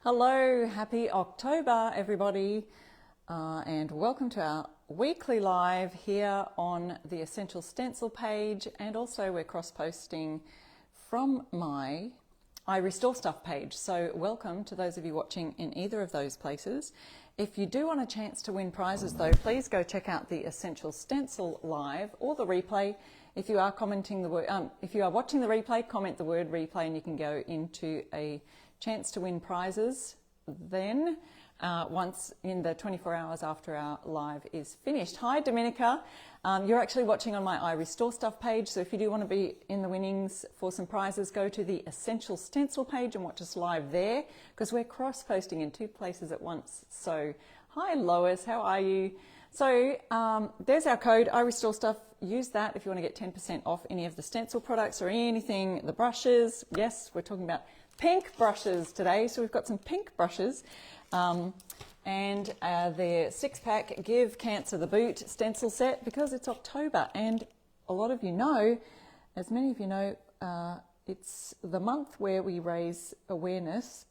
Hello, happy October everybody, and welcome to our weekly live here on the Essential Stencil page, and also we're cross-posting from my I Restore Stuff page. So welcome to those of you watching in either of those places. If you do want a chance to win prizes though, please go check out the Essential Stencil live or the replay. If you are commenting the word, if you are watching the replay, comment the word replay and you can go into a chance to win prizes then once in the 24 hours after our live is finished. Hi Dominica, you're actually watching on my I Restore Stuff page, so if you do want to be in the winnings for some prizes, go to the Essential Stencil page and watch us live there, because we're cross-posting in two places at once. So hi Lois, how are you? So there's our code, I Restore Stuff. Use that if you want to get 10% off any of the stencil products or anything, the brushes. Yes, we're talking about pink brushes today, so we've got some pink brushes and the 6-pack Give Cancer the Boot stencil set, because it's October and a lot of you know, as many of you know, it's the month where we raise awareness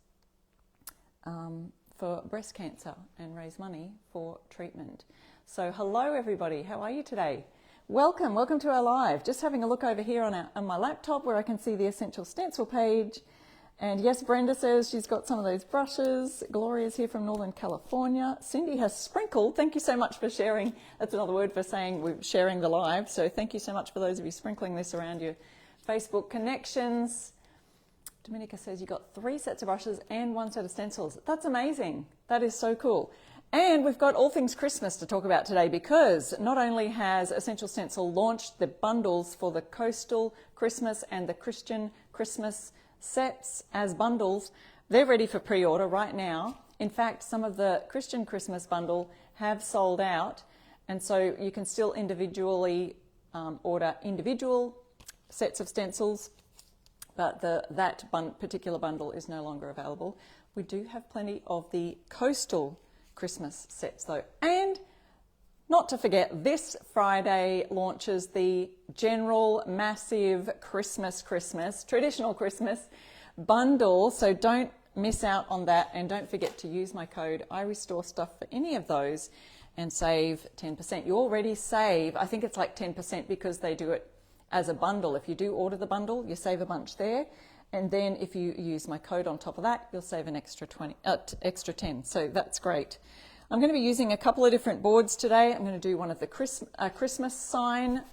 for breast cancer and raise money for treatment. So hello everybody, how are you today? Welcome to our live. Just having a look over here on my laptop where I can see the Essential Stencil page. And yes, Brenda says she's got some of those brushes. Gloria's here from Northern California. Cindy has sprinkled. Thank you so much for sharing. That's another word for saying we're sharing the live. So thank you so much for those of you sprinkling this around your Facebook connections. Dominica says you got 3 sets of brushes and 1 set of stencils. That's amazing. That is so cool. And we've got all things Christmas to talk about today, because not only has Essential Stencil launched the bundles for the Coastal Christmas and the Christian Christmas sets as bundles, they're ready for pre-order right now. In fact, some of the Christian Christmas bundle have sold out, and so you can still individually order individual sets of stencils, but that particular bundle is no longer available. We do have plenty of the Coastal Christmas sets though. And not to forget, this Friday launches the general massive Christmas, traditional Christmas bundle. So don't miss out on that, and don't forget to use my code I Restore Stuff for any of those and save 10%. You already save, I think it's like 10%, because they do it as a bundle. If you do order the bundle, you save a bunch there. And then if you use my code on top of that, you'll save an extra 10. So that's great. I'm going to be using a couple of different boards today. I'm going to do one of the Christmas sign.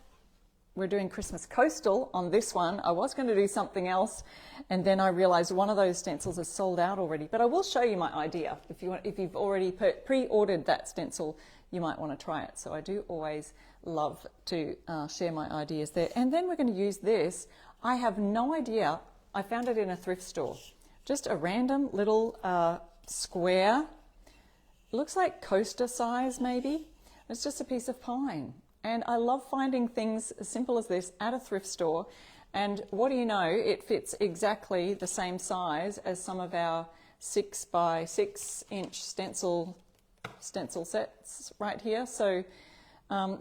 We're doing Christmas Coastal on this one. I was going to do something else, and then I realized one of those stencils is sold out already. But I will show you my idea. If you've already pre-ordered that stencil, you might want to try it. So I do always love to share my ideas there. And then we're going to use this. I have no idea. I found it in a thrift store. Just a random little square. It looks like coaster size maybe. It's just a piece of pine. And I love finding things as simple as this at a thrift store. And what do you know, it fits exactly the same size as some of our 6 by 6 inch stencil sets right here. So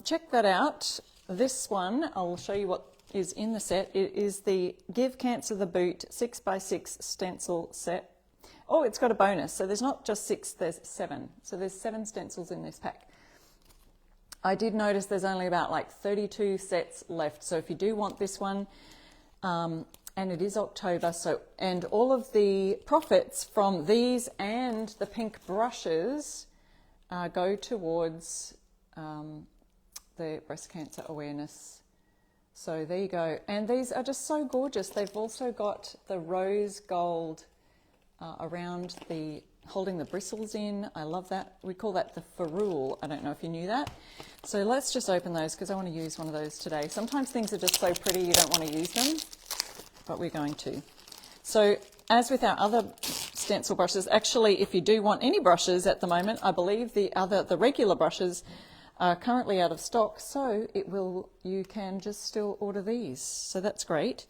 check that out. This one, I'll show you what is in the set. It is the Give Cancer the Boot 6 by 6 stencil set. Oh, it's got a bonus. So there's not just 6, there's 7. So there's 7 stencils in this pack. I did notice there's only about like 32 sets left. So if you do want this one, and it is October, so, and all of the profits from these and the pink brushes go towards the breast cancer awareness. So there you go. And these are just so gorgeous. They've also got the rose gold around the, holding the bristles in. I love that. We call that the ferrule. I don't know if you knew that. So let's just open those, because I want to use one of those today. Sometimes things are just so pretty you don't want to use them, but we're going to. So as with our other stencil brushes, actually if you do want any brushes at the moment, I believe the regular brushes are currently out of stock, so you can just still order these. So that's great.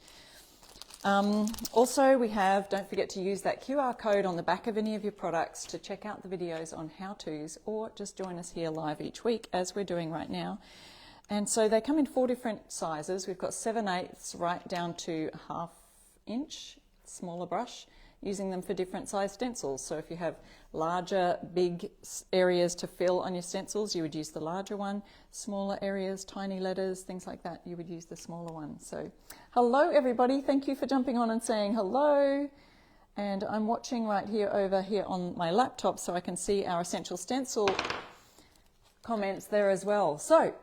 Also we have, don't forget to use that QR code on the back of any of your products to check out the videos on how-tos, or just join us here live each week as we're doing right now. And so they come in 4 different sizes. We've got 7/8 right down to 1/2 inch, smaller brush. using them for different size stencils. So if you have larger, big areas to fill on your stencils, you would use the larger one. Smaller areas, tiny letters, things like that, you would use the smaller one. So hello everybody, thank you for jumping on and saying hello. And I'm watching right here over here on my laptop so I can see our Essential Stencil comments there as well. So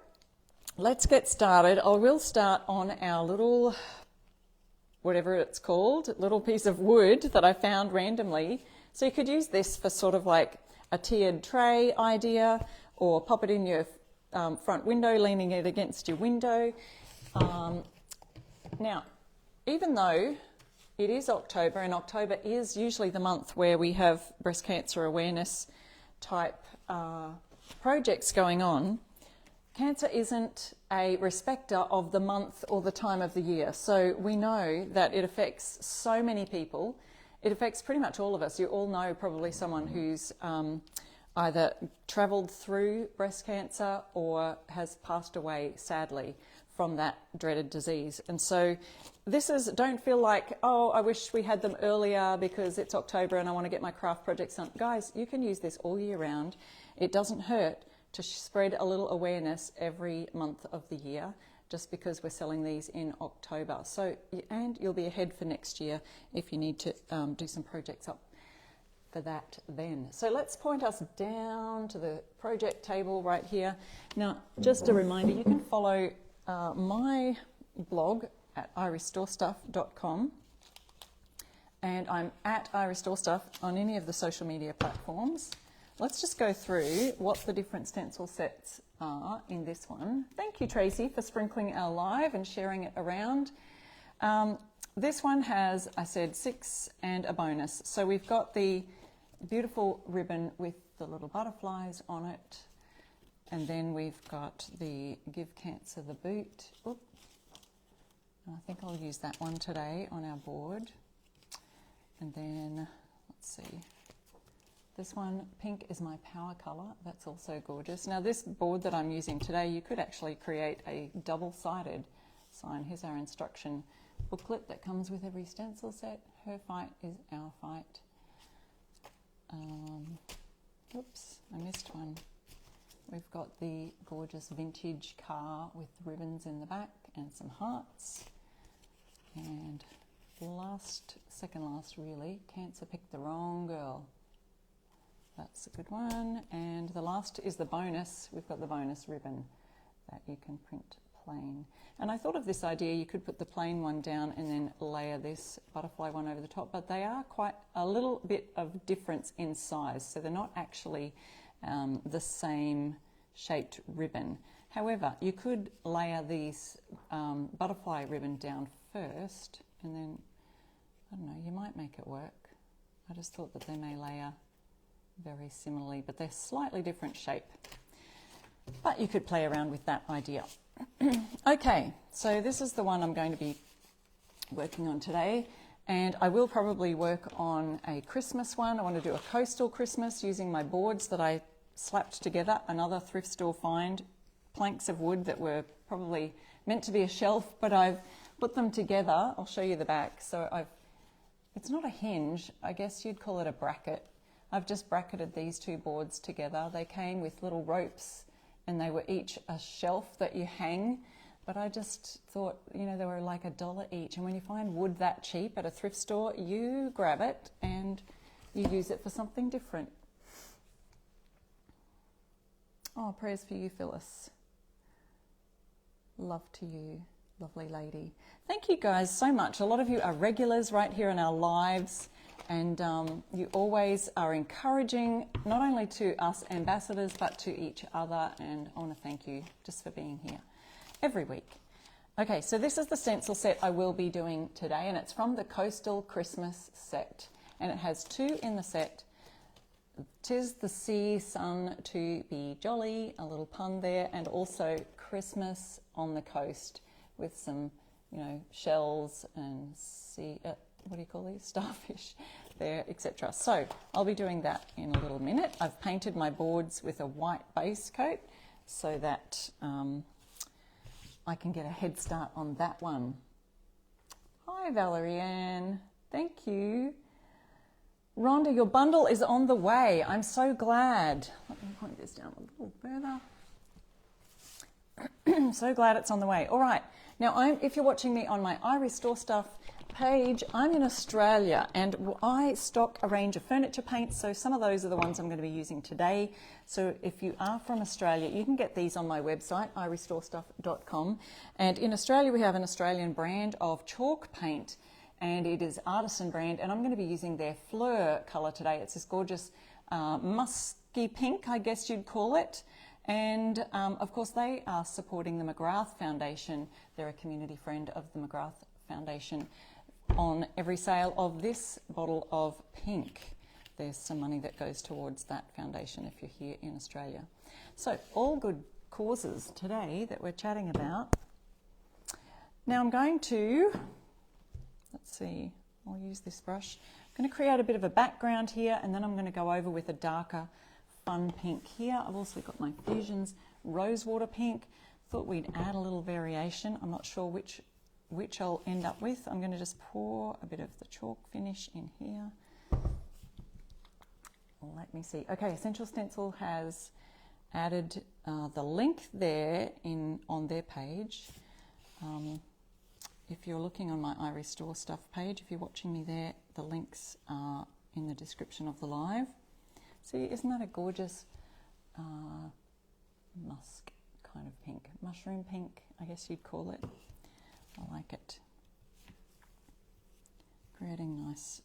let's get started. I will start on our little, whatever it's called, little piece of wood that I found randomly. So you could use this for sort of like a tiered tray idea, or pop it in your front window, leaning it against your window. Now, even though it is October, and October is usually the month where we have breast cancer awareness type projects going on, cancer isn't a respecter of the month or the time of the year. So we know that it affects so many people. It affects pretty much all of us. You all know probably someone who's either travelled through breast cancer or has passed away, sadly, from that dreaded disease. And so this is, don't feel like, oh, I wish we had them earlier because it's October and I want to get my craft projects on. Guys, you can use this all year round. It doesn't hurt to spread a little awareness every month of the year, just because we're selling these in October. So, and you'll be ahead for next year if you need to do some projects up for that then. So let's point us down to the project table right here. Now, just a reminder, you can follow my blog at irestorestuff.com, and I'm at irestorestuff on any of the social media platforms. Let's just go through what the different stencil sets are in this one. Thank you, Tracy, for sprinkling our live and sharing it around. This one has, I said, 6 and a bonus. So we've got the beautiful ribbon with the little butterflies on it. And then we've got the Give Cancer the Boot. Oop. I think I'll use that one today on our board. And then, let's see. This one, pink, is my power colour. That's also gorgeous. Now this board that I'm using today, you could actually create a double-sided sign. Here's our instruction booklet that comes with every stencil set. Her fight is our fight. Oops, I missed one. We've got the gorgeous vintage car with ribbons in the back and some hearts. And second last really, Cancer picked the wrong girl. That's a good one. And the last is the bonus. We've got the bonus ribbon that you can print plain. And I thought of this idea, you could put the plain one down and then layer this butterfly one over the top, but they are quite a little bit of difference in size. So they're not actually the same shaped ribbon. However, you could layer these butterfly ribbon down first, and then, I don't know, you might make it work. I just thought that they may layer very similarly, but they're slightly different shape. But you could play around with that idea. Okay, so this is the one I'm going to be working on today, and I will probably work on a Christmas one. I want to do a coastal Christmas using my boards that I slapped together, another thrift store find, planks of wood that were probably meant to be a shelf, but I've put them together. I'll show you the back. So it's not a hinge, I guess you'd call it a bracket. I've just bracketed these two boards together. They came with little ropes and they were each a shelf that you hang, but I just thought, you know, they were like $1 each, and when you find wood that cheap at a thrift store, you grab it and you use it for something different. Oh, prayers for you, Phyllis. Love to you, lovely lady. Thank you guys so much. A lot of you are regulars right here in our lives, and you always are encouraging, not only to us ambassadors, but to each other, and I want to thank you just for being here every week. Okay, so this is the stencil set I will be doing today, and it's from the Coastal Christmas set, and it has 2 in the set. 'Tis the sea, sun to be jolly, a little pun there, and also Christmas on the coast with some, you know, shells and sea, what do you call these? Starfish there, etc. So I'll be doing that in a little minute. I've painted my boards with a white base coat so that I can get a head start on that one. Hi, Valerie Ann. Thank you. Rhonda, your bundle is on the way. I'm so glad. Let me point this down a little further. So glad it's on the way. All right. Now, if you're watching me on my I Restore Stuff page, I'm in Australia and I stock a range of furniture paints. So some of those are the ones I'm going to be using today. So if you are from Australia, you can get these on my website, irestorestuff.com. And in Australia, we have an Australian brand of chalk paint, and it is artisan brand. And I'm going to be using their Fleur colour today. It's this gorgeous musky pink, I guess you'd call it. And of course, they are supporting the McGrath Foundation. They're a community friend of the McGrath Foundation. On every sale of this bottle of pink, there's some money that goes towards that foundation if you're here in Australia. So all good causes today that we're chatting about. Now I'm going to, let's see, I'll use this brush. I'm going to create a bit of a background here, and then I'm going to go over with a darker fun pink here. I've also got my Fusions Rosewater pink. Thought we'd add a little variation. I'm not sure which I'll end up with. I'm going to just pour a bit of the chalk finish in here. Let me see. Okay, Essential Stencil has added the link there on their page. If you're looking on my I Restore Stuff page, if you're watching me there, the links are in the description of the live. See, isn't that a gorgeous musk kind of pink? Mushroom pink, I guess you'd call it. I like it. Creating nice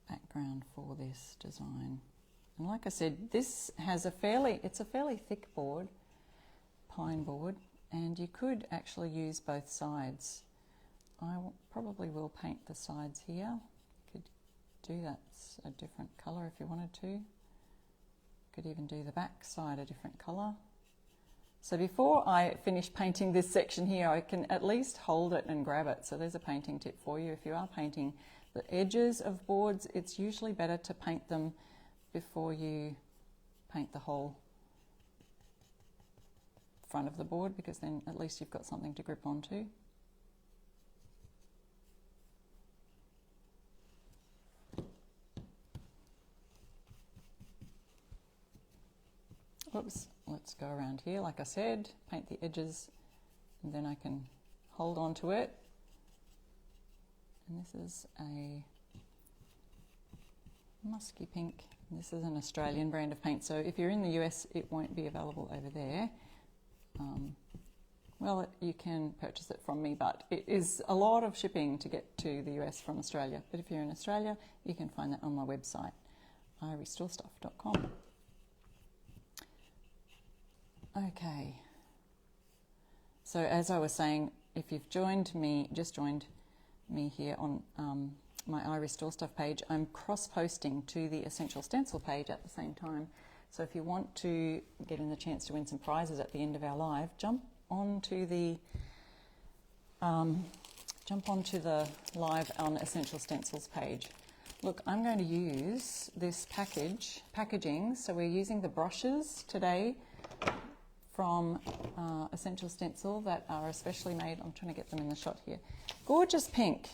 background for this design. And like I said, this has it's a fairly thick board, pine board, and you could actually use both sides. I probably will paint the sides here. Could do that a different colour if you wanted to. Could even do the back side a different colour. So before I finish painting this section here, I can at least hold it and grab it. So there's a painting tip for you. If you are painting the edges of boards, it's usually better to paint them before you paint the whole front of the board, because then at least you've got something to grip onto. Oops. Let's go around here, like I said, paint the edges, and then I can hold on to it. And this is a musky pink. This is an Australian brand of paint, so if you're in the US, it won't be available over there. Well, you can purchase it from me, but it is a lot of shipping to get to the US from Australia. But if you're in Australia, you can find that on my website, irestorestuff.com. Okay, so as I was saying, if you've just joined me here on my I Restore Stuff page, I'm cross-posting to the Essential Stencil page at the same time. So if you want to get in the chance to win some prizes at the end of our live, jump onto the live on Essential Stencils page. Look, I'm going to use this packaging. So we're using the brushes today from Essential Stencil that are especially made. I'm trying to get them in the shot here. Gorgeous pink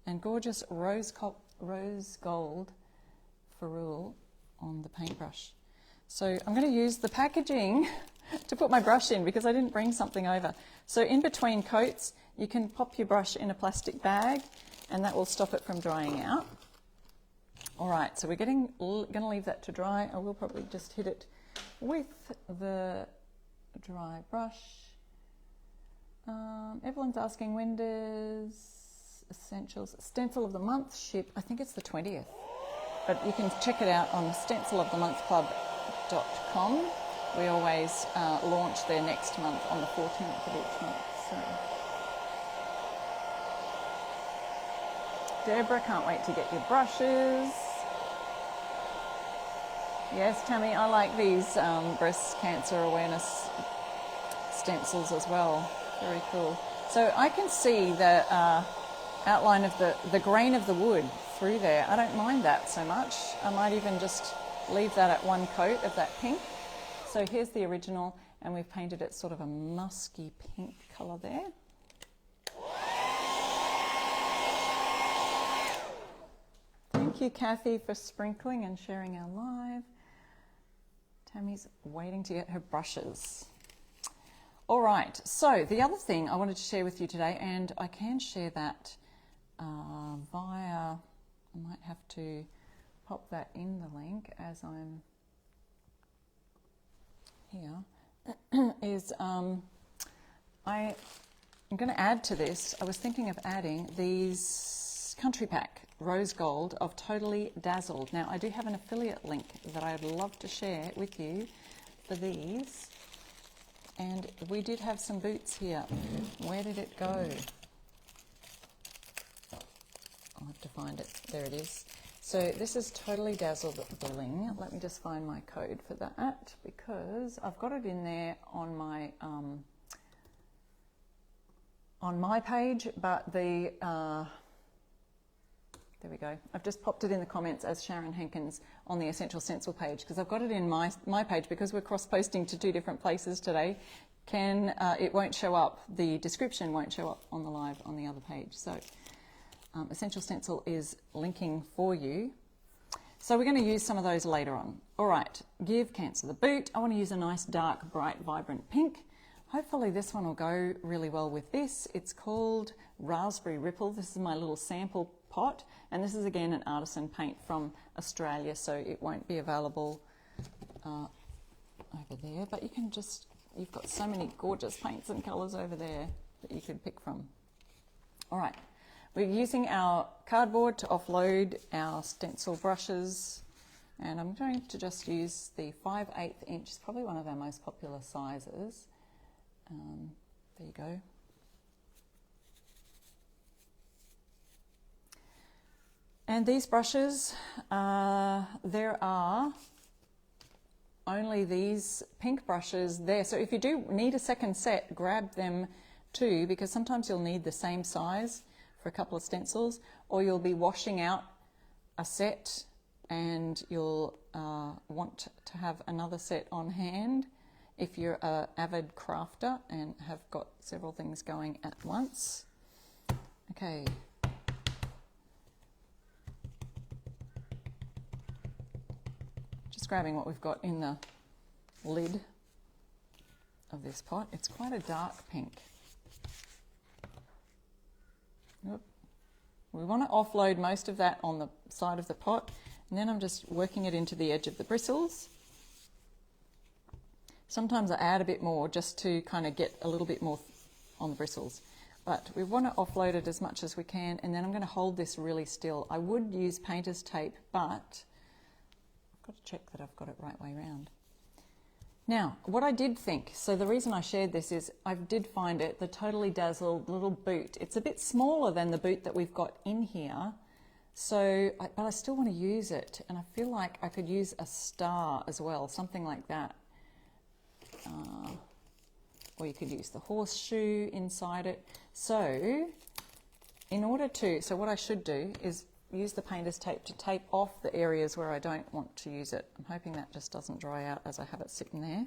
and gorgeous rose gold ferrule on the paintbrush. So I'm going to use the packaging to put my brush in because I didn't bring something over. So in between coats, you can pop your brush in a plastic bag and that will stop it from drying out. All right, so we're going to leave that to dry. I will probably just hit it with the dry brush. Evelyn's asking, when does Essentials Stencil of the Month ship? I think it's the 20th, but you can check it out on stencilofthemonthclub.com. We always launch there next month on the 14th of each month. So, Deborah, can't wait to get your brushes. Yes, Tammy, I like these breast cancer awareness stencils as well. Very cool. So I can see the outline of the grain of the wood through there. I don't mind that so much. I might even just leave that at one coat of that pink. So here's the original, and we've painted it sort of a musky pink colour there. Thank Thank you, Kathy, for sprinkling and sharing our live. Tammy's waiting to get her brushes. All right, so the other thing I wanted to share with you today, and I can share that via, I might have to pop that in the link as I'm here, is I'm going to add to this. I was thinking of adding these country pack rose gold of Totally Dazzled. Now I do have an affiliate link that I'd love to share with you for these, and we did have some boots here. Where did it go? I'll have to find it. There it is. So this is Totally Dazzled Bling. Let me just find my code for that, because I've got it in there on my page, but the there we go. I've just popped it in the comments as Sharon Hankins on the Essential Stencil page, because I've got it in my page, because we're cross-posting to 2 different places today. It won't show up, the description won't show up on the live on the other page. So Essential Stencil is linking for you. So we're going to use some of those later on. All right, give Cancer the boot. I want to use a nice dark, bright, vibrant pink. Hopefully this one will go really well with this. It's called Raspberry Ripple. This is my little sample pot, and this is again an artisan paint from Australia, so it won't be available over there, but you can just, you've got so many gorgeous paints and colours over there that you could pick from. All right, we're using our cardboard to offload our stencil brushes, and I'm going to just use the 5/8 inch. It's probably one of our most popular sizes. There you go. And these brushes, there are only these pink brushes there. So if you do need a second set, grab them too, because sometimes you'll need the same size for a couple of stencils, or you'll be washing out a set and you'll want to have another set on hand if you're an avid crafter and have got several things going at once. Okay. Grabbing what we've got in the lid of this pot. It's quite a dark pink. Oop. We want to offload most of that on the side of the pot, and then I'm just working it into the edge of the bristles. Sometimes I add a bit more just to kind of get a little bit more on the bristles, but we want to offload it as much as we can, and then I'm going to hold this really still. I would use painter's tape, but to check that I've got it right way around. Now, what I did think, so the reason I shared this is I did find it, the Totally Dazzled little boot. It's a bit smaller than the boot that we've got in here, so but I still want to use it, and I feel like I could use a star as well, something like that. Or you could use the horseshoe inside it. So in order to, so what I should do is use the painter's tape to tape off the areas where I don't want to use it. I'm hoping that just doesn't dry out as I have it sitting there.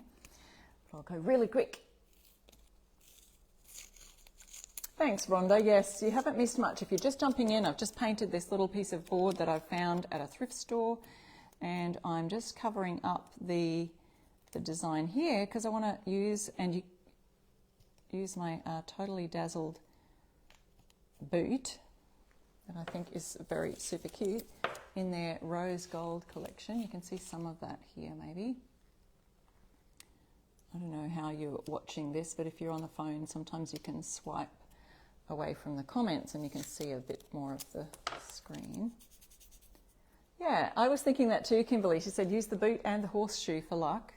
But I'll go really quick. Thanks, Rhonda. Yes, you haven't missed much. If you're just jumping in, I've just painted this little piece of board that I found at a thrift store, and I'm just covering up the design here because I want to use my Totally Dazzled boot that I think is very super cute in their rose gold collection. You can see some of that here maybe. I don't know how you're watching this, but if you're on the phone, sometimes you can swipe away from the comments and you can see a bit more of the screen. Yeah, I was thinking that too, Kimberly. She said use the boot and the horseshoe for luck.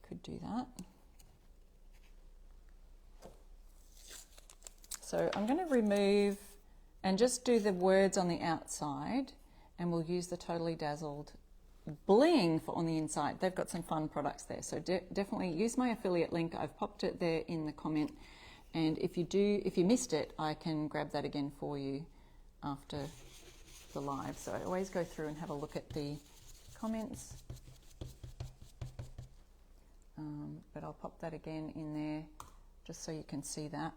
Could do that. So I'm going to remove and just do the words on the outside, and we'll use the Totally Dazzled bling for on the inside. They've got some fun products there, so definitely use my affiliate link. I've popped it there in the comment, and if you missed it, I can grab that again for you after the live. So I always go through and have a look at the comments, but I'll pop that again in there just so you can see that.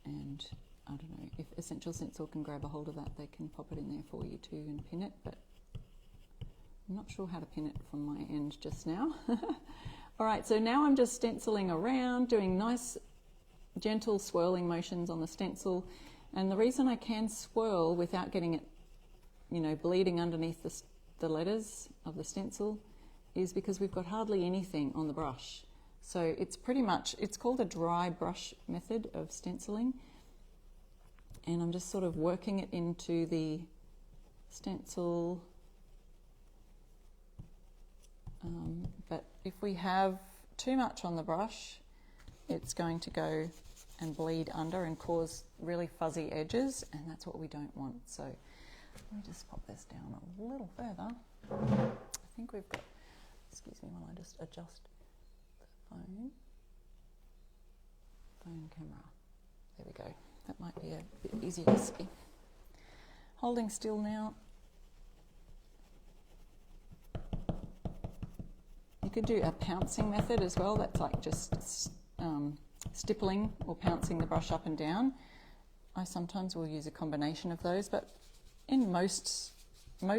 And I don't know if Essential Stencil can grab a hold of that, they can pop it in there for you too and pin it, but I'm not sure how to pin it from my end just now. All right, so now I'm just stenciling around, doing nice gentle swirling motions on the stencil. And the reason I can swirl without getting it, you know, bleeding underneath the letters of the stencil is because we've got hardly anything on the brush. So it's pretty much, it's called a dry brush method of stenciling. And I'm just sort of working it into the stencil. But if we have too much on the brush, it's going to go and bleed under and cause really fuzzy edges, and that's what we don't want. So let me just pop this down a little further. I think we've got, excuse me while I just adjust the phone camera. There we go. That might be a bit easier to see. Holding still now. You could do a pouncing method as well. That's like just stippling or pouncing the brush up and down. I sometimes will use a combination of those, but in most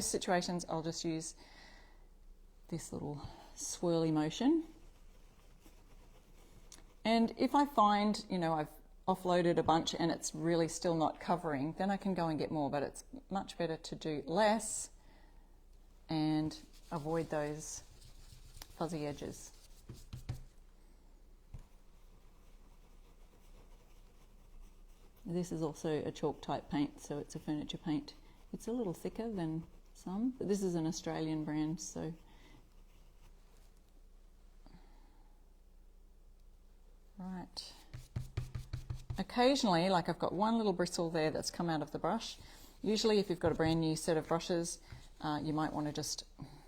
situations I'll just use this little swirly motion. And if I find, you know, I've offloaded a bunch and it's really still not covering, then I can go and get more, but it's much better to do less and avoid those fuzzy edges. This is also a chalk type paint, so it's a furniture paint. It's a little thicker than some, but this is an Australian brand, so right. Occasionally, like I've got one little bristle there that's come out of the brush. Usually if you've got a brand new set of brushes, you might want to just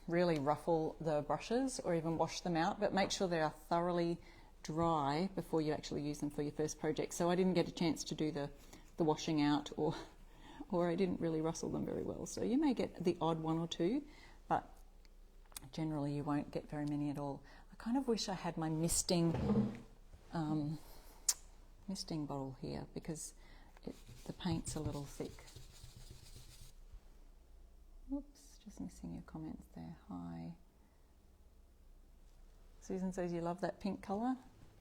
really ruffle the brushes or even wash them out, but make sure they are thoroughly dry before you actually use them for your first project. So I didn't get a chance to do the washing out, or I didn't really rustle them very well. So you may get the odd one or two, but generally you won't get very many at all. I kind of wish I had my misting bottle here because the paint's a little thick. Oops, just missing your comments there. Hi. Susan says you love that pink colour.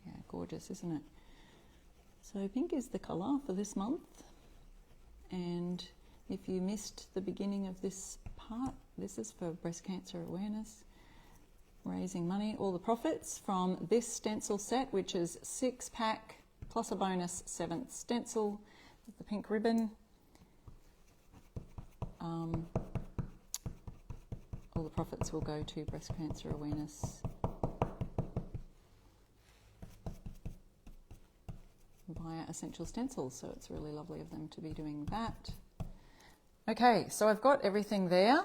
Yeah, gorgeous, isn't it? So pink is the colour for this month. And if you missed the beginning of this part, this is for breast cancer awareness, raising money. All the profits from this stencil set, which is 6-pack plus a bonus 7th stencil with the pink ribbon. All the profits will go to breast cancer awareness via Essential Stencils, so it's really lovely of them to be doing that. Okay, so I've got everything there.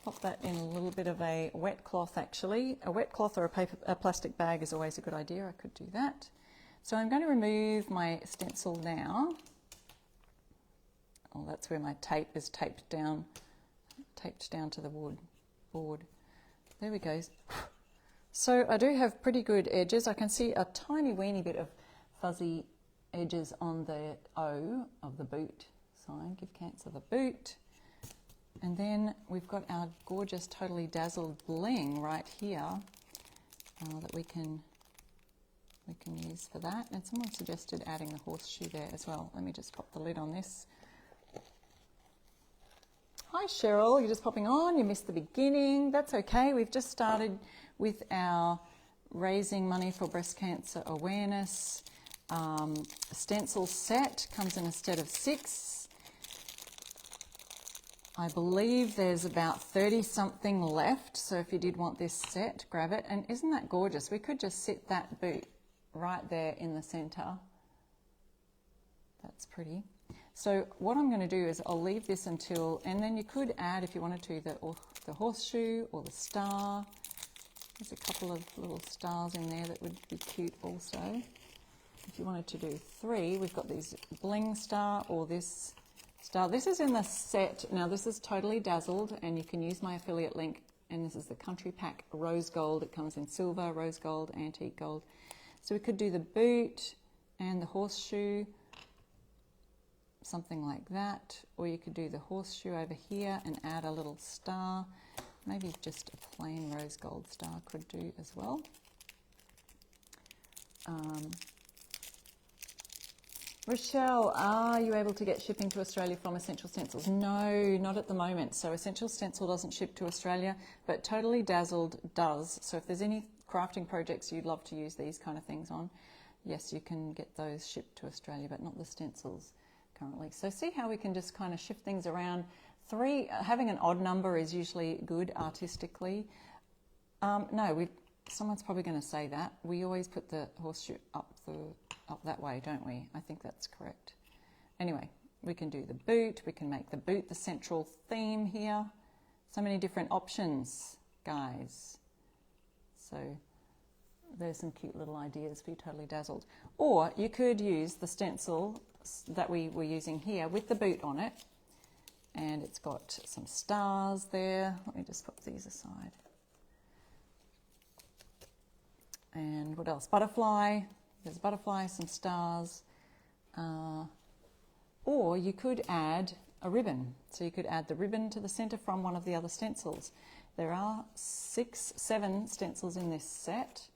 Pop that in a little bit of a wet cloth actually. A wet cloth or a plastic bag is always a good idea. I could do that. So I'm going to remove my stencil now. Oh, that's where my tape is taped down to the board. There we go. So I do have pretty good edges. I can see a tiny weeny bit of fuzzy edges on the O of the boot sign. Give cancer the boot. And then we've got our gorgeous Totally Dazzled bling right here that we can use for that. And someone suggested adding the horseshoe there as well. Let me just pop the lid on this. Hi Cheryl, you're just popping on, you missed the beginning. That's okay, we've just started with our raising money for breast cancer awareness stencil set. Comes in a set of 6. I believe there's about 30 something left, so if you did want this set, grab it. And isn't that gorgeous? We could just sit that boot right there in the center. That's pretty. So what I'm going to do is I'll leave this until, and then you could add, if you wanted to, the horseshoe or the star. There's a couple of little stars in there that would be cute also. If you wanted to do 3, we've got these bling star or this star. This is in the set. Now this is Totally Dazzled, and you can use my affiliate link, and this is the Country Pack Rose Gold. It comes in silver, rose gold, antique gold. So we could do the boot and the horseshoe something like that, or you could do the horseshoe over here and add a little star. Maybe just a plain rose gold star could do as well. Rochelle, are you able to get shipping to Australia from Essential Stencils? No, not at the moment. So Essential Stencil doesn't ship to Australia, but Totally Dazzled does. So if there's any crafting projects you'd love to use these kind of things on, yes, you can get those shipped to Australia, but not the stencils currently. So see how we can just kind of shift things around. Having an odd number is usually good artistically. No, someone's probably going to say that. We always put the horseshoe up that way, don't we? I think that's correct. Anyway, we can do the boot. We can make the boot the central theme here. So many different options, guys. So there's some cute little ideas for you, Totally Dazzled. Or you could use the stencil that we were using here with the boot on it. And it's got some stars there. Let me just put these aside. And what else? Butterfly. There's a butterfly, some stars. Or you could add a ribbon. So you could add the ribbon to the center from one of the other stencils. There are 7 stencils in this set.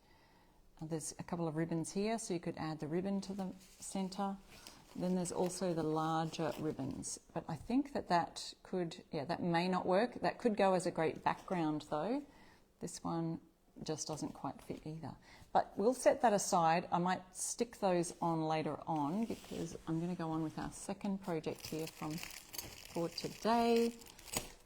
There's a couple of ribbons here, so you could add the ribbon to the center. Then there's also the larger ribbons. But I think that could, that may not work. That could go as a great background though. This one just doesn't quite fit either. But we'll set that aside. I might stick those on later on because I'm going to go on with our second project here for today.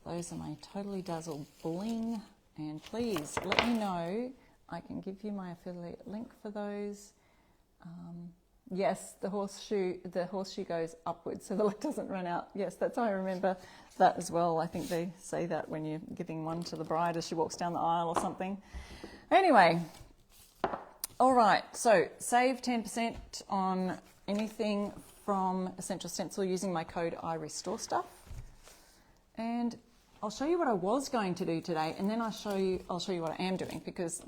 Those are my Totally Dazzled bling. And please let me know. I can give you my affiliate link for those. Yes, the horseshoe goes upwards so the light doesn't run out. Yes, I remember that as well. I think they say that when you're giving one to the bride as she walks down the aisle or something. Anyway, all right, so save 10% on anything from Essential Stencil using my code iRestoreStuff. And I'll show you what I was going to do today, and then I'll show you what I am doing, because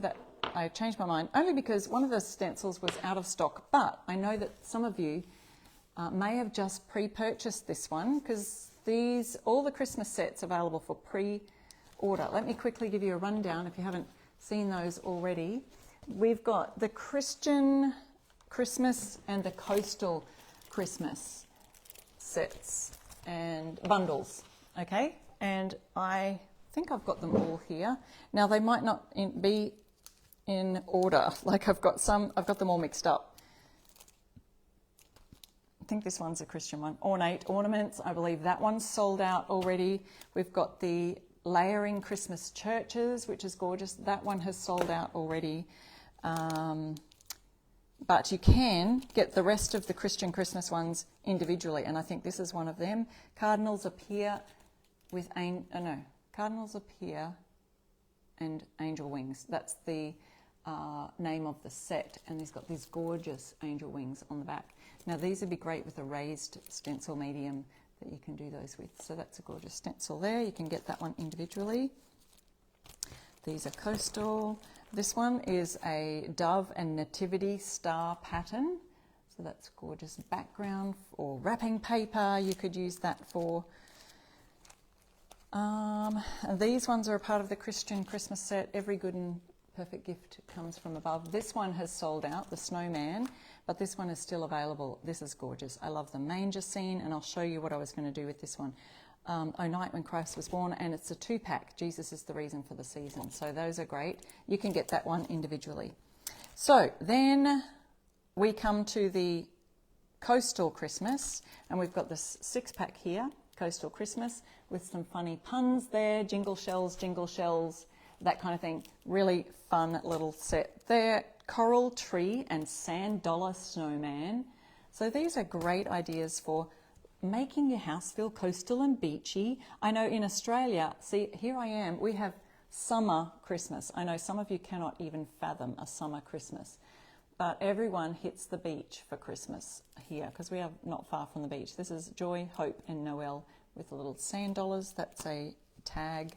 I changed my mind only because one of the stencils was out of stock. But I know that some of you may have just pre-purchased this one, because all the Christmas sets available for pre-order. Let me quickly give you a rundown if you haven't seen those already. We've got the Christian Christmas and the Coastal Christmas sets and bundles, okay? And I think I've got them all here. Now they might not be in order, like I've got them all mixed up. I think this one's a Christian one. Ornate Ornaments, I believe that one's sold out already. We've got the Layering Christmas Churches, which is gorgeous. That one has sold out already. But you can get the rest of the Christian Christmas ones individually, and I think this is one of them. Cardinals Appear with Cardinals Appear and Angel Wings. That's the name of the set, and he's got these gorgeous angel wings on the back. Now these would be great with a raised stencil medium that you can do those with. So that's a gorgeous stencil there. You can get that one individually. These are Coastal. This one is a dove and nativity star pattern. So that's gorgeous background or wrapping paper. You could use that for. And these ones are a part of the Christian Christmas set. Every good and perfect gift comes from above. This one has sold out, the snowman, but this one is still available. This is gorgeous. I love the manger scene, and I'll show you what I was going to do with this one. O Night When Christ Was Born, and it's a 2-pack. Jesus is the reason for the season. So those are great. You can get that one individually. So then we come to the Coastal Christmas, and we've got this 6-pack here, Coastal Christmas, with some funny puns there, jingle shells, that kind of thing. Really fun little set there. Coral Tree and Sand Dollar Snowman. So these are great ideas for making your house feel coastal and beachy. I know in Australia, see, here I am, we have summer Christmas. I know some of you cannot even fathom a summer Christmas, but everyone hits the beach for Christmas here because we are not far from the beach. This is Joy, Hope and Noel with the little sand dollars. That's a tag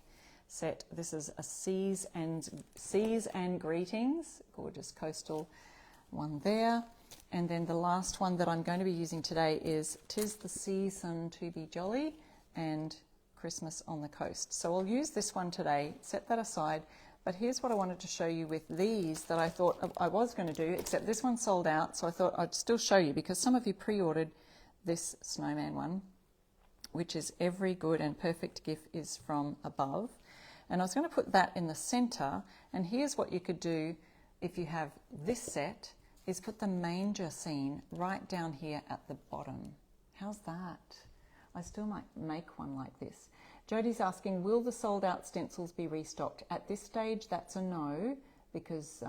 set. This is a Seas and Greetings, gorgeous coastal one there. And then the last one that I'm going to be using today is 'Tis the Season to be Jolly and Christmas on the Coast. So I'll use this one today, set that aside. But here's what I wanted to show you with these that I thought I was going to do, except this one sold out, so I thought I'd still show you because some of you pre-ordered this snowman one, which is Every Good and Perfect Gift is from Above. And I was going to put that in the center, and here's what you could do if you have this set, is put the manger scene right down here at the bottom. How's that? I still might make one like this. Jodie's asking, will the sold out stencils be restocked? At this stage, that's a no, because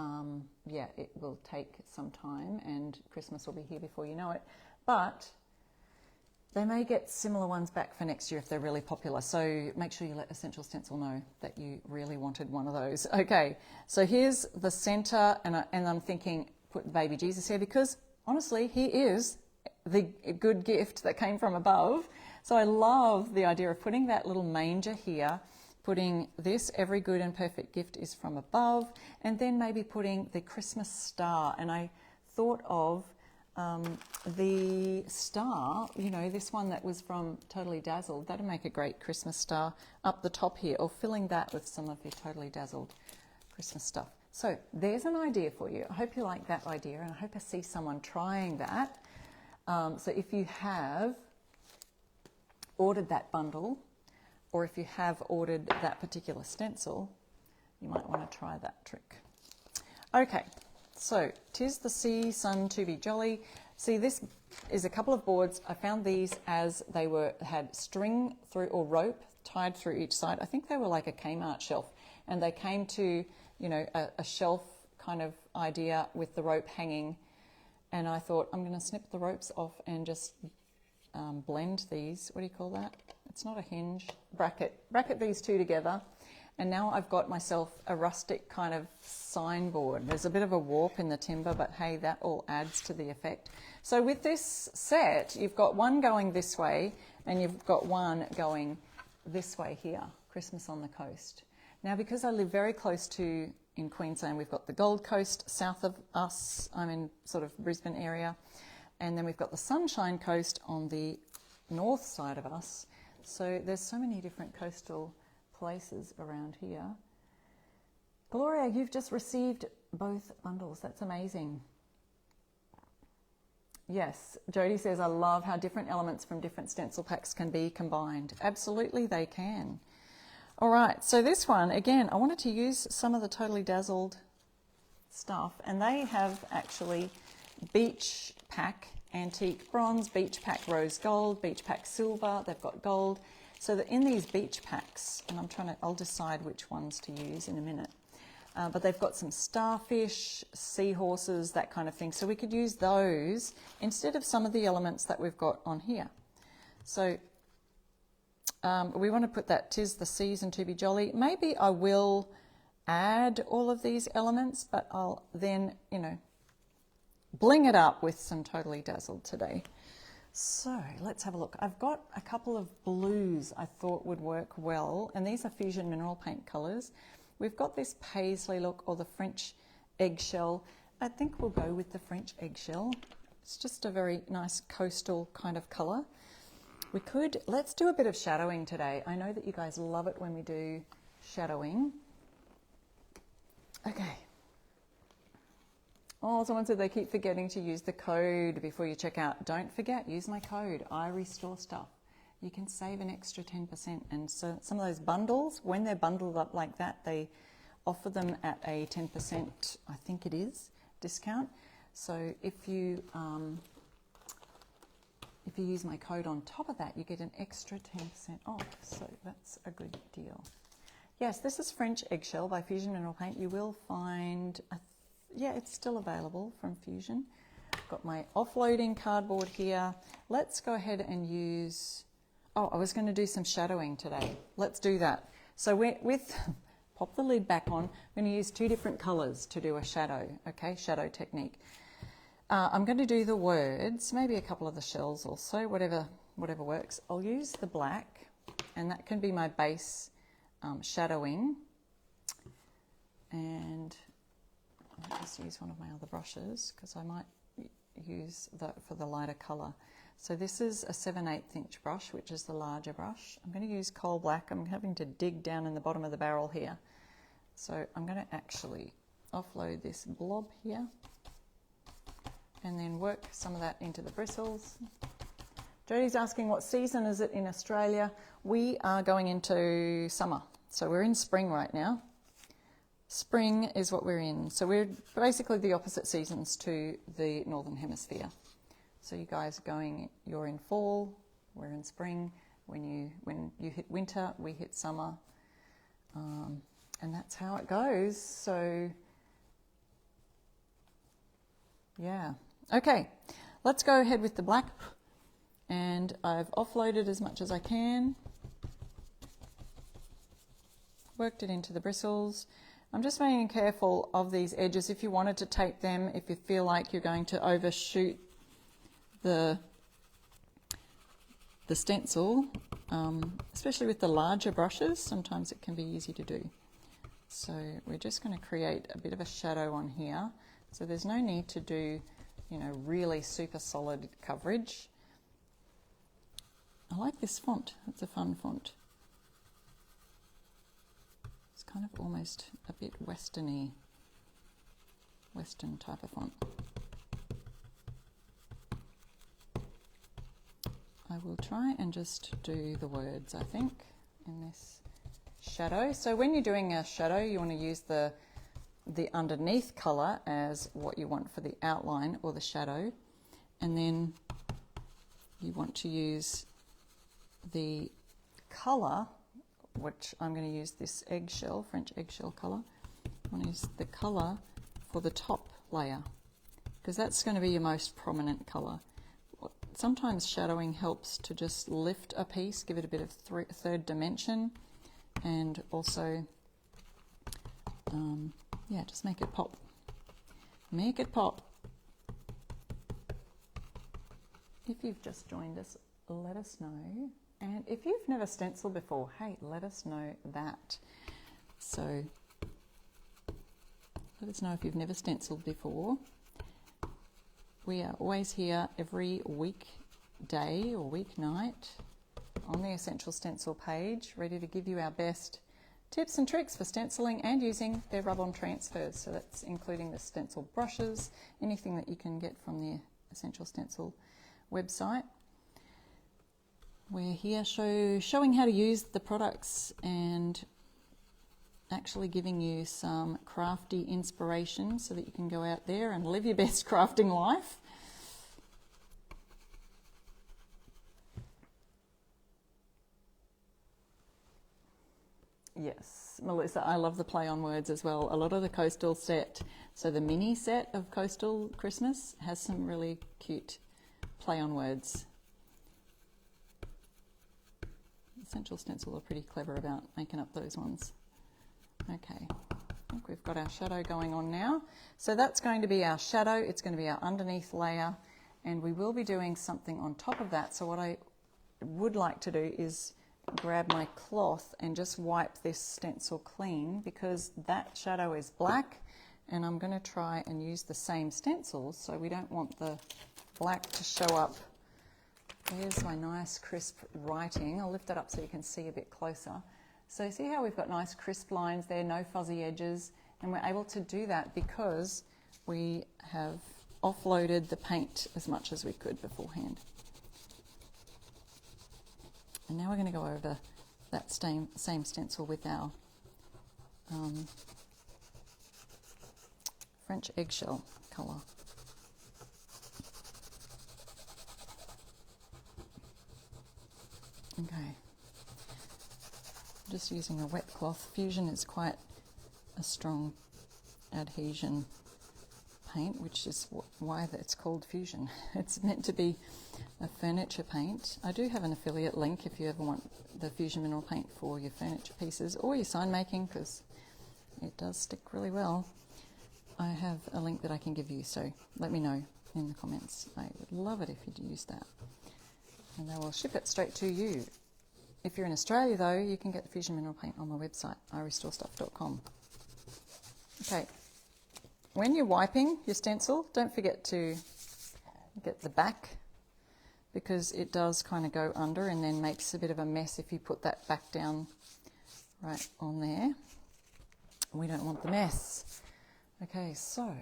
yeah, it will take some time and Christmas will be here before you know it. But they may get similar ones back for next year if they're really popular. So make sure you let Essential Stencil know that you really wanted one of those. Okay, so here's the center, and I'm thinking put baby Jesus here because honestly, he is the good gift that came from above. So I love the idea of putting that little manger here, putting this Every Good and Perfect Gift is from Above, and then maybe putting the Christmas star. And I thought of the star, you know, this one that was from Totally Dazzled. That'd make a great Christmas star up the top here, or filling that with some of your Totally Dazzled Christmas stuff. So there's an idea for you. I hope you like that idea, and I hope I see someone trying that. So if you have ordered that bundle, or if you have ordered that particular stencil, you might want to try that trick. Okay, so 'Tis the Season to be Jolly. See, this is a couple of boards. I found these as they had string through or rope tied through each side. I think they were like a Kmart shelf, and they came to, you know, a shelf kind of idea with the rope hanging. And I thought, I'm going to snip the ropes off and just blend these. What do you call that? It's not a hinge. Bracket these two together. And now I've got myself a rustic kind of signboard. There's a bit of a warp in the timber, but hey, that all adds to the effect. So with this set, you've got one going this way, and you've got one going this way here, Christmas on the Coast. Now, because I live very close to, in Queensland, we've got the Gold Coast south of us. I'm in sort of Brisbane area. And then we've got the Sunshine Coast on the north side of us. So there's so many different coastal places around here. Gloria, you've just received both bundles. That's amazing. Yes, Jody says, I love how different elements from different stencil packs can be combined. Absolutely, they can. All right, so this one, again, I wanted to use some of the Totally Dazzled stuff, and they have actually Beach Pack Antique Bronze, Beach Pack Rose Gold, Beach Pack Silver. They've got gold. So that in these beach packs, and I'll decide which ones to use in a minute. But they've got some starfish, seahorses, that kind of thing. So we could use those instead of some of the elements that we've got on here. So we want to put that 'Tis the Season to be Jolly. Maybe I will add all of these elements, but I'll then, you know, bling it up with some Totally Dazzled today. So let's have a look. I've got a couple of blues I thought would work well, and these are Fusion Mineral Paint colours. We've got this paisley look, or the French eggshell. I think we'll go with the French eggshell. It's just a very nice coastal kind of colour. Let's do a bit of shadowing today. I know that you guys love it when we do shadowing. Okay. Oh, someone said they keep forgetting to use the code before you check out. Don't forget, use my code, I restore stuff. You can save an extra 10%. And so some of those bundles, when they're bundled up like that, they offer them at a 10%, I think it is, discount. So if you use my code on top of that, you get an extra 10% off. So that's a good deal. Yes, this is French Eggshell by Fusion Mineral Paint. You will find, yeah, it's still available from Fusion. Got my offloading cardboard here. Let's go ahead and use, I was going to do some shadowing today. Let's do that. So pop the lid back on. I'm going to use two different colours to do a shadow, okay, shadow technique. I'm going to do the words, maybe a couple of the shells also, whatever works. I'll use the black, and that can be my base shadowing. And I'll just use one of my other brushes because I might use that for the lighter colour. So this is a 7/8 inch brush, which is the larger brush. I'm going to use coal black. I'm having to dig down in the bottom of the barrel here. So I'm going to actually offload this blob here and then work some of that into the bristles. Jodie's asking what season is it in Australia? We are going into summer. So we're in spring right now. Spring is what we're in. So we're basically the opposite seasons to the Northern Hemisphere. So you guys are going, you're in fall, we're in spring. When you hit winter, we hit summer. And that's how it goes. So yeah. Okay, let's go ahead with the black. And I've offloaded as much as I can. Worked it into the bristles. I'm just being careful of these edges. If you wanted to tape them, if you feel like you're going to overshoot the stencil, especially with the larger brushes, sometimes it can be easy to do. So we're just going to create a bit of a shadow on here. So there's no need to do, you know, really super solid coverage. I like this font. It's a fun font. It's kind of almost a bit westerny, Western type of font. I will try and just do the words, I think, in this shadow. So when you're doing a shadow, you want to use the underneath colour as what you want for the outline or the shadow, and then you want to use the colour, which I'm going to use this eggshell, French eggshell colour. I want to use the colour for the top layer because that's going to be your most prominent colour. Sometimes shadowing helps to just lift a piece, give it a bit of third dimension, and also, yeah, just make it pop. Make it pop. If you've just joined us, let us know. And if you've never stenciled before, hey, let us know that. So let us know if you've never stenciled before. We are always here every weekday or weeknight on the Essential Stencil page, ready to give you our best tips and tricks for stenciling and using their rub-on transfers. So that's including the stencil brushes, anything that you can get from the Essential Stencil website. We're here showing how to use the products and actually giving you some crafty inspiration so that you can go out there and live your best crafting life. Yes, Melissa, I love the play on words as well. A lot of the Coastal set, so the mini set of Coastal Christmas has some really cute play on words. Essential Stencil are pretty clever about making up those ones. Okay, I think we've got our shadow going on now. So that's going to be our shadow, it's going to be our underneath layer, and we will be doing something on top of that. So what I would like to do is grab my cloth and just wipe this stencil clean because that shadow is black, and I'm going to try and use the same stencil, so we don't want the black to show up. There's my nice crisp writing. I'll lift that up so you can see a bit closer. So see how we've got nice crisp lines there, no fuzzy edges, and we're able to do that because we have offloaded the paint as much as we could beforehand. And now we're going to go over that same stencil with our French eggshell colour. Okay, just using a wet cloth. Fusion is quite a strong adhesion paint, which is why it's called Fusion. It's meant to be a furniture paint. I do have an affiliate link if you ever want the Fusion mineral paint for your furniture pieces or your sign making, because it does stick really well. I have a link that I can give you, so let me know in the comments. I would love it if you'd use that. And they will ship it straight to you. If you're in Australia though, you can get the Fusion mineral paint on my website, irestorestuff.com. Okay, when you're wiping your stencil, don't forget to get the back, because it does kind of go under and then makes a bit of a mess if you put that back down right on there. We don't want the mess. Okay, so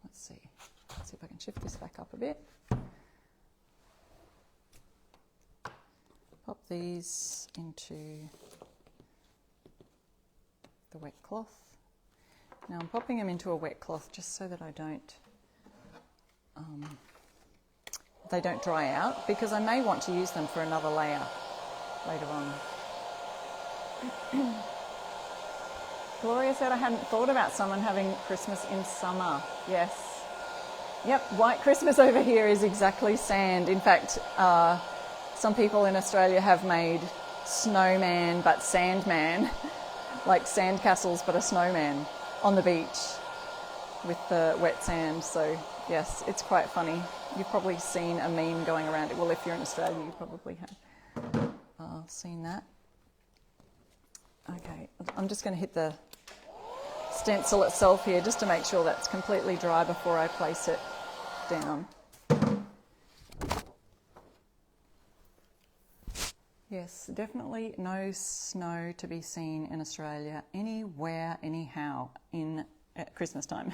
let's see if I can shift this back up a bit. Pop these into the wet cloth. Now I'm popping them into a wet cloth just so that I don't they don't dry out, because I may want to use them for another layer later on. Gloria said I hadn't thought about someone having Christmas in summer. Yes. Yep, white Christmas over here is exactly sand. In fact, some people in Australia have made snowman but sandman, like sandcastles but a snowman on the beach with the wet sand. So yes, it's quite funny. You've probably seen a meme going around it. Well, if you're in Australia, you probably have seen that. Okay, I'm just going to hit the stencil itself here just to make sure that's completely dry before I place it down. Yes, definitely no snow to be seen in Australia anywhere, anyhow, at Christmas time.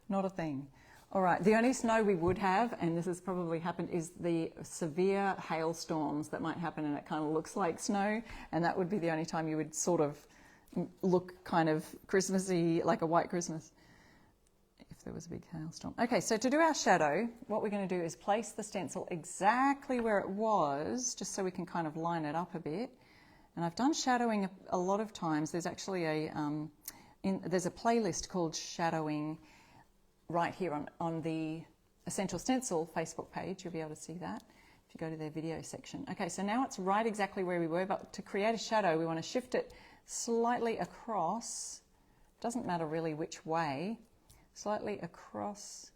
Not a thing. All right, the only snow we would have, and this has probably happened, is the severe hailstorms that might happen, and it kind of looks like snow, and that would be the only time you would sort of look kind of Christmassy, like a white Christmas, if there was a big hailstorm. Okay, so to do our shadow, what we're going to do is place the stencil exactly where it was, just so we can kind of line it up a bit. And I've done shadowing a lot of times. There's actually there's a playlist called Shadowing right here on the Essential Stencil Facebook page. You'll be able to see that if you go to their video section. Okay, so now it's right exactly where we were, but to create a shadow, we want to shift it slightly across. Doesn't matter really which way. Slightly across,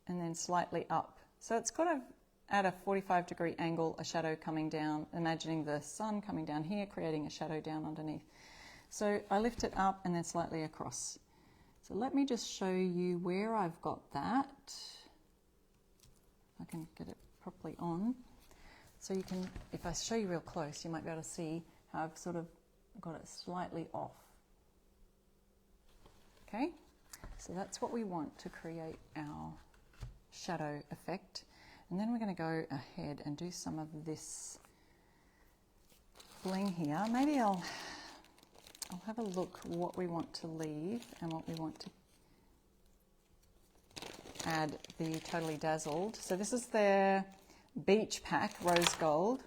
and then slightly up. So it's got to, at a 45-degree angle, a shadow coming down, imagining the sun coming down here, creating a shadow down underneath. So I lift it up and then slightly across. So let me just show you where I've got that. I can get it properly on. So you can, if I show you real close, you might be able to see how I've sort of got it slightly off. Okay, so that's what we want to create our shadow effect. And then we're going to go ahead and do some of this bling here. Maybe I'll have a look what we want to leave and what we want to add the Totally Dazzled. So this is their Beach Pack Rose Gold.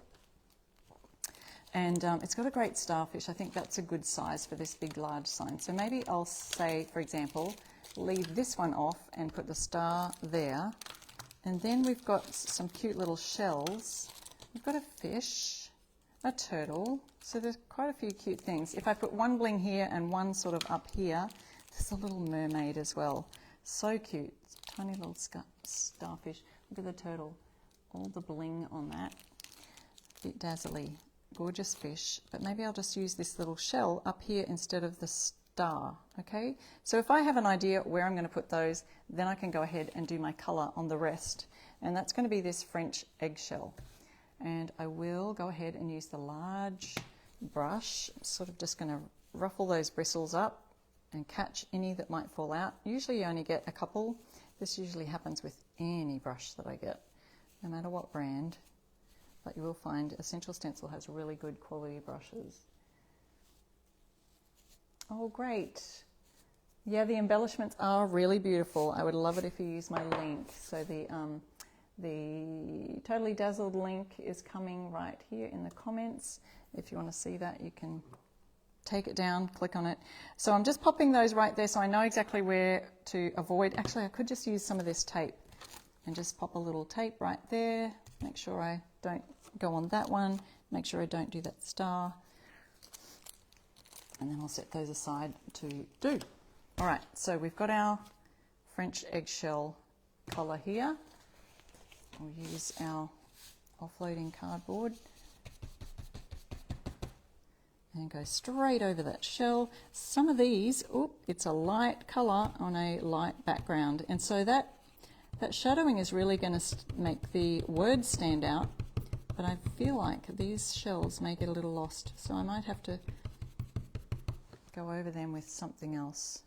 And it's got a great starfish. I think that's a good size for this big, large sign. So maybe I'll say, for example, leave this one off and put the star there. And then we've got some cute little shells. We've got a fish, a turtle. So there's quite a few cute things. If I put one bling here and one sort of up here, there's a little mermaid as well. So cute. Tiny little starfish. Look at the turtle. All the bling on that. A bit dazzly. Gorgeous fish. But maybe I'll just use this little shell up here instead of the star. Okay? So if I have an idea where I'm going to put those, then I can go ahead and do my colour on the rest. And that's going to be this French eggshell. And I will go ahead and use the large brush. I'm sort of just going to ruffle those bristles up and catch any that might fall out. Usually you only get a couple. This usually happens with any brush that I get, no matter what brand. But you will find Essential Stencil has really good quality brushes. Oh, great. Yeah, the embellishments are really beautiful. I would love it if you use my link. So the Totally Dazzled link is coming right here in the comments. If you want to see that, you can take it down, click on it. So I'm just popping those right there so I know exactly where to avoid. Actually, I could just use some of this tape and just pop a little tape right there. Make sure I don't go on that one. Make sure I don't do that star. And then I'll set those aside to do. All right, so we've got our French eggshell colour here. We'll use our offloading cardboard. and go straight over that shell. Some of these, it's a light colour on a light background, and so that shadowing is really going to make the words stand out, but I feel like these shells may get a little lost, so I might have to go over them with something else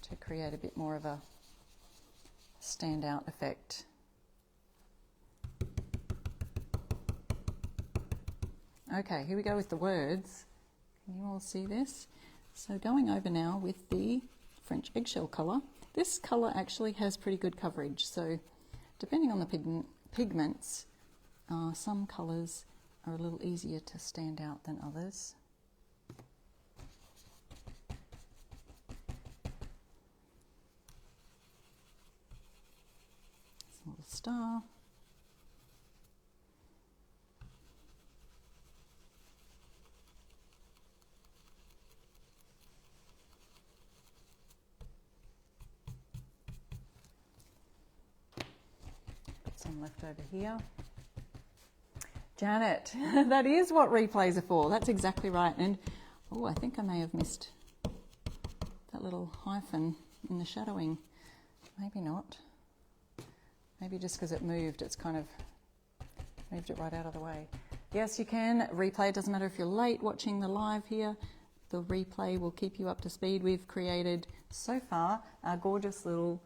to create a bit more of a standout effect. Okay, here we go with the words. Can you all see this? So going over now with the French eggshell colour. This colour actually has pretty good coverage, so depending on the pigments, some colours are a little easier to stand out than others. Some little star. Some left over here. Janet, that is what replays are for. That's exactly right. And I think I may have missed that little hyphen in the shadowing. Maybe not. Maybe just because it moved, it's kind of moved it right out of the way. Yes, you can replay. It doesn't matter if you're late watching the live here. The replay will keep you up to speed. We've created so far our gorgeous little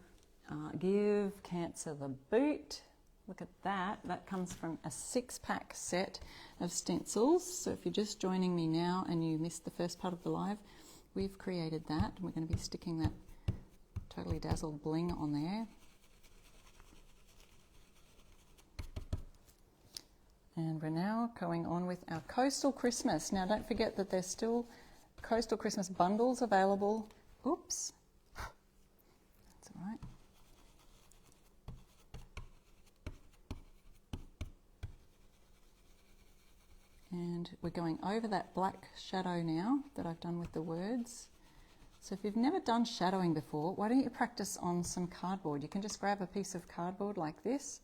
Give Cancer the Boot. Look at that. That comes from a 6-pack set of stencils. So if you're just joining me now and you missed the first part of the live, we've created that. And we're going to be sticking that Totally Dazzled bling on there. And we're now going on with our Coastal Christmas. Now don't forget that there's still Coastal Christmas bundles available. Oops. That's all right. And we're going over that black shadow now that I've done with the words. So if you've never done shadowing before, why don't you practice on some cardboard? You can just grab a piece of cardboard like this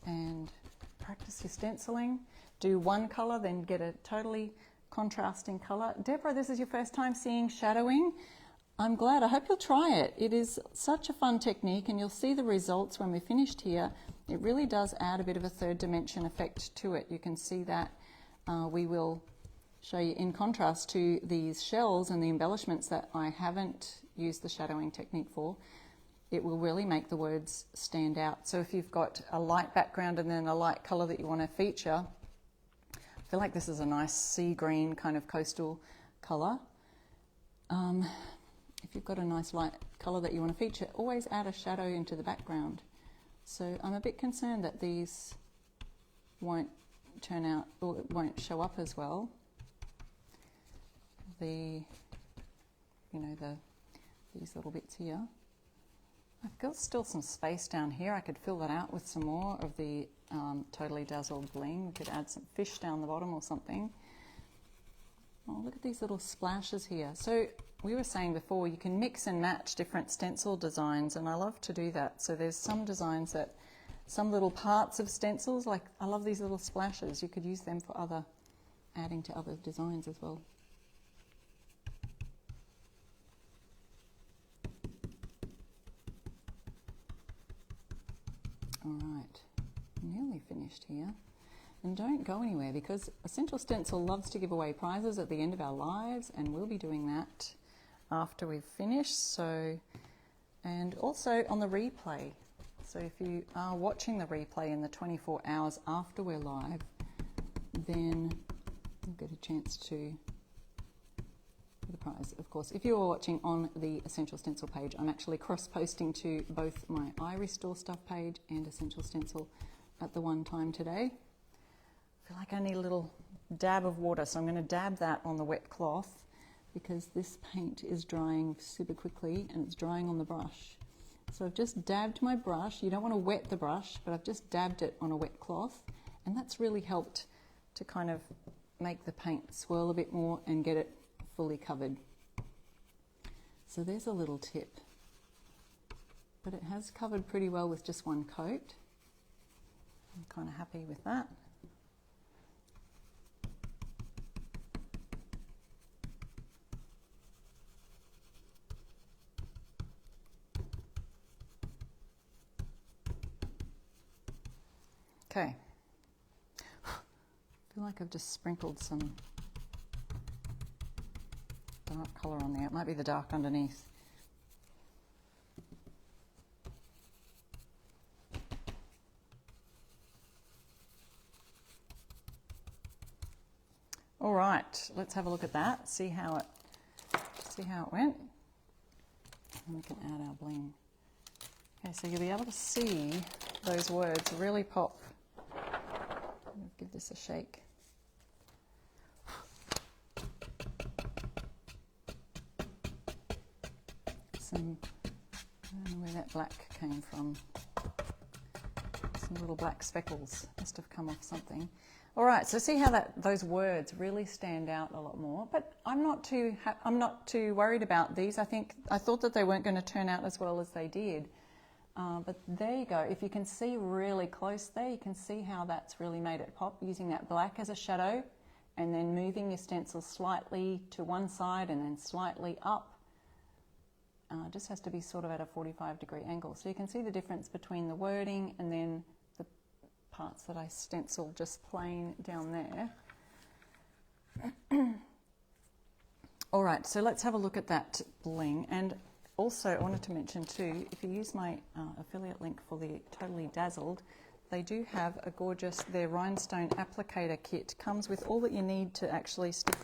and practice your stenciling. Do one colour, then get a totally contrasting colour. Deborah, this is your first time seeing shadowing. I'm glad. I hope you'll try it. It is such a fun technique, and you'll see the results when we're finished here. It really does add a bit of a third dimension effect to it. You can see that. We will show you in contrast to these shells and the embellishments that I haven't used the shadowing technique for. It will really make the words stand out. So if you've got a light background and then a light colour that you want to feature, I feel like this is a nice sea green kind of coastal colour. If you've got a nice light colour that you want to feature, always add a shadow into the background. So I'm a bit concerned that these won't turn out, or it won't show up as well. These little bits here. I've got still some space down here. I could fill that out with some more of the Totally Dazzled bling. We could add some fish down the bottom or something. Oh, look at these little splashes here. So we were saying before, you can mix and match different stencil designs, and I love to do that. So there's some designs that, some little parts of stencils, like I love these little splashes. You could use them for adding to other designs as well. All right, nearly finished here. And don't go anywhere, because Essential Stencil loves to give away prizes at the end of our lives, and we'll be doing that after we've finished. So, and also on the replay. So if you are watching the replay in the 24 hours after we're live, then you'll get a chance to the prize. Of course, if you are watching on the Essential Stencil page, I'm actually cross-posting to both my iRestore Stuff page and Essential Stencil at the one time today. I feel like I need a little dab of water, so I'm going to dab that on the wet cloth, because this paint is drying super quickly and it's drying on the brush. So I've just dabbed my brush. You don't want to wet the brush, but I've just dabbed it on a wet cloth, and that's really helped to kind of make the paint swirl a bit more and get it fully covered. So there's a little tip, but it has covered pretty well with just one coat. I'm kind of happy with that. Okay. I feel like I've just sprinkled some dark colour on there. It might be the dark underneath. All right, let's have a look at that. See how it went. And we can add our bling. Okay, so you'll be able to see those words really pop. Give this a shake. I don't know where that black came from. Some little black speckles must have come off something. All right, so see how those words really stand out a lot more. But I'm not too worried about these. I thought that they weren't going to turn out as well as they did. But there you go. If you can see really close there, you can see how that's really made it pop, using that black as a shadow and then moving your stencil slightly to one side and then slightly up. Just has to be sort of at a 45-degree angle. So you can see the difference between the wording and then the parts that I stenciled just plain down there. All right, so let's have a look at that bling. And also, I wanted to mention too, if you use my affiliate link for the Totally Dazzled, they do have a gorgeous, their rhinestone applicator kit. Comes with all that you need to actually stick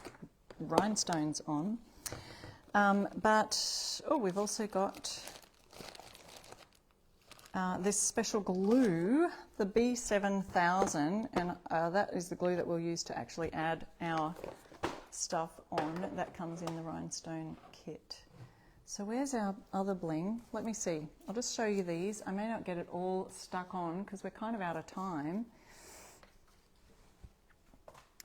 rhinestones on. We've also got this special glue, the B7000, and that is the glue that we'll use to actually add our stuff on. That comes in the rhinestone kit. So where's our other bling? Let me see. I'll just show you these. I may not get it all stuck on because we're kind of out of time.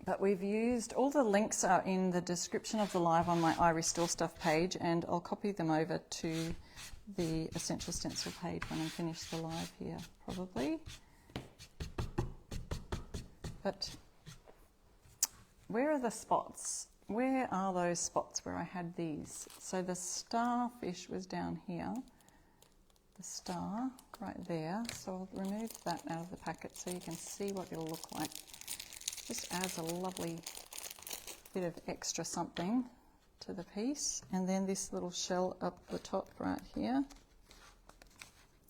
But we've used, all the links are in the description of the live on my I Restore Stuff page, and I'll copy them over to the Essential Stencil page when I finish the live here, probably. But where are the spots? Where are those spots where I had these? So the starfish was down here, the star right there. So I'll remove that out of the packet so you can see what it'll look like. Just adds a lovely bit of extra something to the piece. And then this little shell up the top right here.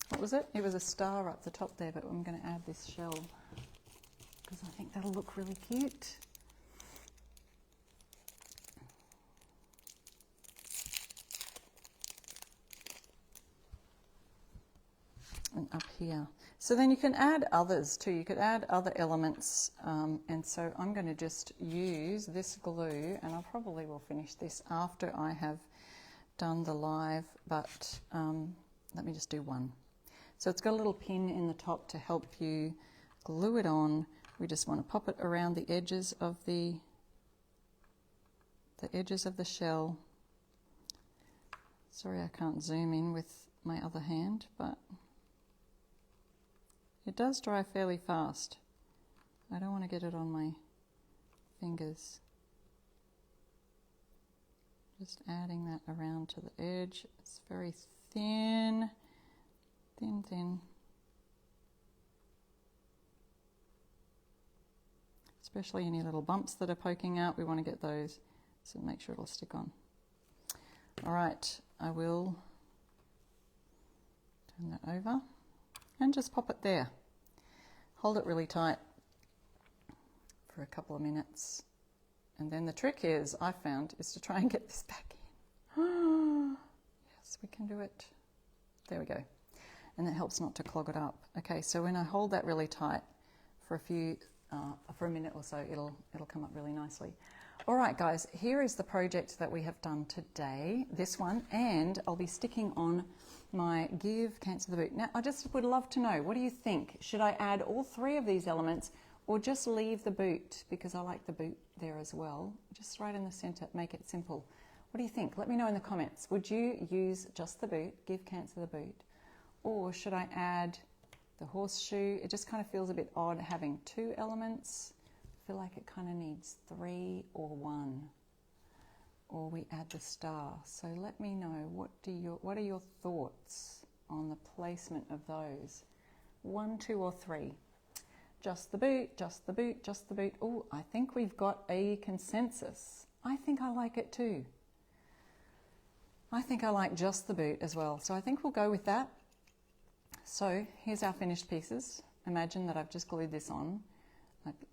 What was it? It was a star up the top there, but I'm going to add this shell because I think that'll look really cute. And up here. So then you can add others too. You could add other elements, and so I'm going to just use this glue, and I probably will finish this after I have done the live, but let me just do one. So it's got a little pin in the top to help you glue it on. We just want to pop it around the edges of the shell. Sorry I can't zoom in with my other hand, but it does dry fairly fast. I don't want to get it on my fingers. Just adding that around to the edge. It's very thin, thin, thin. Especially any little bumps that are poking out, we want to get those, so make sure it'll stick on. All right, I will turn that over and just pop it there. Hold it really tight for a couple of minutes. And then the trick is, I found, is to try and get this back in. Yes, we can do it. There we go. And that helps not to clog it up. Okay, so when I hold that really tight for a minute or so, it'll come up really nicely. All right, guys, here is the project that we have done today, this one, and I'll be sticking on my Give Cancer the Boot. Now, I just would love to know, what do you think? Should I add all three of these elements or just leave the boot? Because I like the boot there as well. Just right in the center, make it simple. What do you think? Let me know in the comments. Would you use just the boot, Give Cancer the Boot? Or should I add the horseshoe? It just kind of feels a bit odd having two elements. I feel like it kind of needs three or one. Or we add the star. So let me know, what are your thoughts on the placement of those? 1, 2 or 3? just the boot, just the boot, just the boot. Oh, I think we've got a consensus. I think I like it too. I think I like just the boot as well. So I think we'll go with that. So here's our finished pieces. Imagine that I've just glued this on,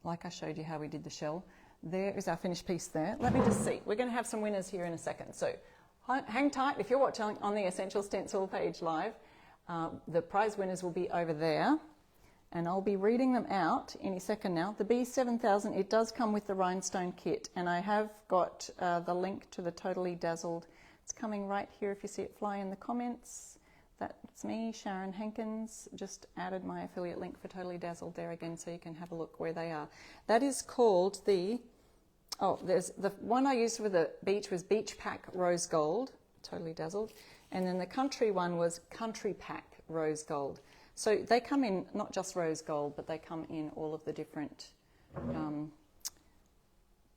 like I showed you how we did the shell. There is our finished piece there. Let me just see. We're going to have some winners here in a second. So hang tight. If you're watching on the Essential Stencil page live, the prize winners will be over there. And I'll be reading them out any second now. The B7000, it does come with the rhinestone kit. And I have got the link to the Totally Dazzled. It's coming right here if you see it fly in the comments. That's me, Sharon Hankins. Just added my affiliate link for Totally Dazzled there again so you can have a look where they are. That is called the, there's the one I used for the beach was Beach Pack Rose Gold, Totally Dazzled. And then the country one was Country Pack Rose Gold. So they come in not just rose gold, but they come in all of the different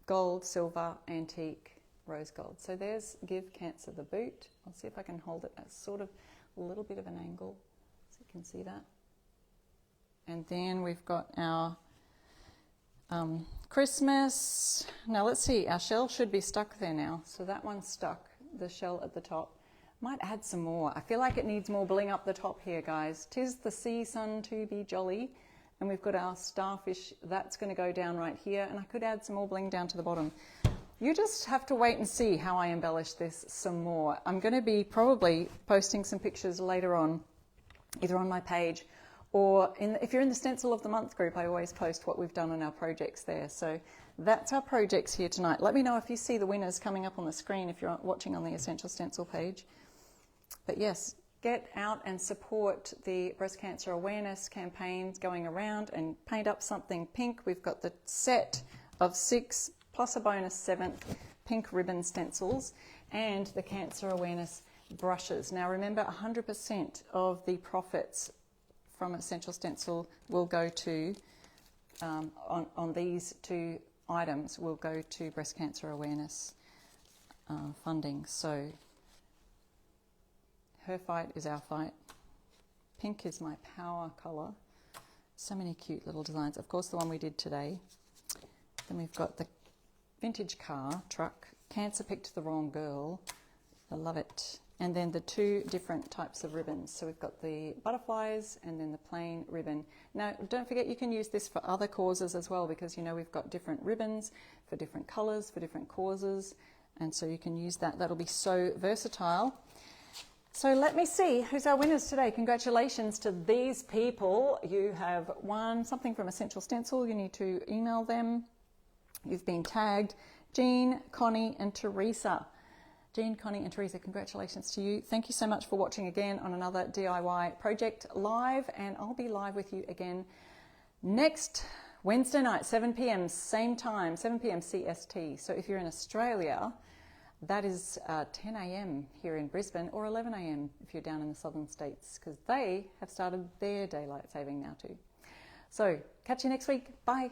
gold, silver, antique, rose gold. So there's Give Cancer the Boot. I'll see if I can hold it at sort of a little bit of an angle so you can see that. And then we've got our Christmas. Now let's see, our shell should be stuck there now. So that one's stuck, the shell at the top. Might add some more. I feel like it needs more bling up the top here, guys. 'Tis the season to be jolly. And we've got our starfish. That's going to go down right here. And I could add some more bling down to the bottom. You just have to wait and see how I embellish this some more. I'm going to be probably posting some pictures later on, either on my page or if you're in the Stencil of the Month group, I always post what we've done on our projects there. So that's our projects here tonight. Let me know if you see the winners coming up on the screen if you're watching on the Essential Stencil page. But yes, get out and support the breast cancer awareness campaigns going around and paint up something pink. We've got the set of 6 plus a bonus 7th pink ribbon stencils and the cancer awareness brushes. Now remember, 100% of the profits from Essential Stencil will go to, on these 2 items, will go to breast cancer awareness funding. So her fight is our fight. Pink is my power colour. So many cute little designs. Of course, the one we did today. Then we've got the vintage car, truck. Cancer picked the wrong girl. I love it. And then the 2 different types of ribbons. So we've got the butterflies and then the plain ribbon. Now, don't forget you can use this for other causes as well, because you know we've got different ribbons for different colours, for different causes. And so you can use that. That'll be so versatile. So let me see who's our winners today. Congratulations to these people. You have won something from Essential Stencil. You need to email them. You've been tagged. Jean, Connie and Teresa. Jean, Connie and Teresa, congratulations to you. Thank you so much for watching again on another DIY project live, and I'll be live with you again next Wednesday night, 7 p.m, same time, 7 p.m. CST. So if you're in Australia, that is 10 a.m. here in Brisbane, or 11 a.m. if you're down in the southern states, because they have started their daylight saving now too. So catch you next week. Bye.